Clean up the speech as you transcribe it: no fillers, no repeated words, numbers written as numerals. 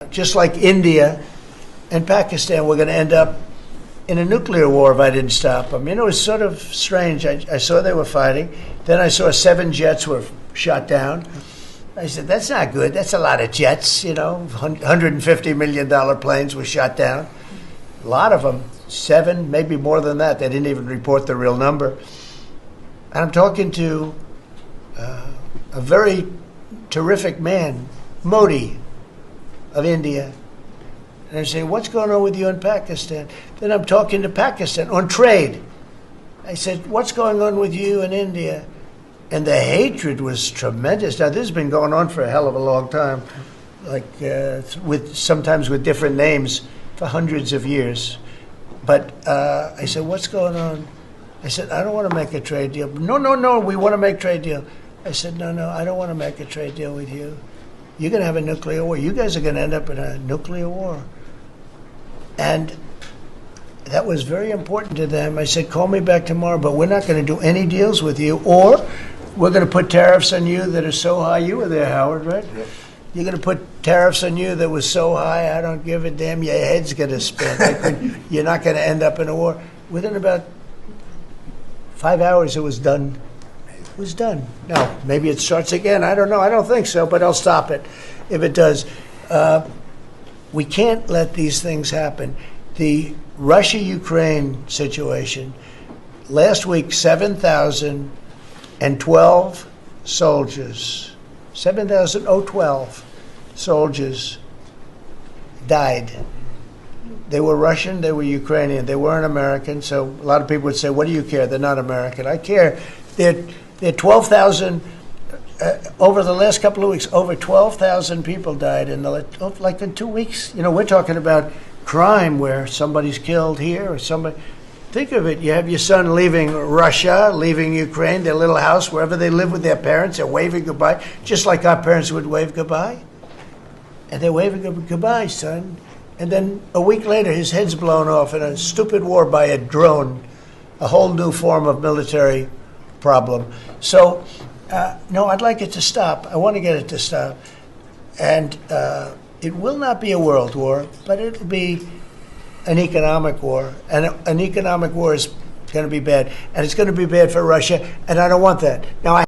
just like India and Pakistan, we're going to end up in a nuclear war if I didn't stop them. You know, it's sort of strange. I saw they were fighting. Then I saw 7 jets were shot down. I said, that's not good. That's a lot of jets, you know. $150 million planes were shot down. A lot of them, 7, maybe more than that. They didn't even report the real number. And I'm talking to a very terrific man, Modi of India. And I say, what's going on with you in Pakistan? Then I'm talking to Pakistan on trade. I said, what's going on with you in India? And the hatred was tremendous. Now, this has been going on for a hell of a long time, like sometimes with different names for hundreds of years. But I said, what's going on? I said, I don't want to make a trade deal. No, we want to make trade deal. I said, no, I don't want to make a trade deal with you. You're going to have a nuclear war. You guys are going to end up in a nuclear war. And that was very important to them. I said, call me back tomorrow, but we're not going to do any deals with you, or we're going to put tariffs on you that are so high. You were there, Howard, right? Yep. You're going to put tariffs on you that was so high, I don't give a damn. Your head's going to spin. You're not going to end up in a war. Within about 5 hours, it was done. It was done. Now, maybe it starts again. I don't know. I don't think so, but I'll stop it if it does. We can't let these things happen. The Russia-Ukraine situation, last week, 7,012 soldiers, 7,012 soldiers died. They were Russian, they were Ukrainian, they weren't American, so a lot of people would say, what do you care? They're not American. I care. They're 12,000, over the last couple of weeks, over 12,000 people died like in 2 weeks. You know, we're talking about crime where somebody's killed here or somebody. Think of it. You have your son leaving Russia, leaving Ukraine, their little house, wherever they live with their parents. They're waving goodbye, just like our parents would wave goodbye. And they're waving goodbye, son. And then a week later, his head's blown off in a stupid war by a drone, a whole new form of military problem. So, no, I'd like it to stop. I want to get it to stop. And it will not be a world war, but it'll be an economic war. And an economic war is going to be bad. And it's going to be bad for Russia, and I don't want that. Now,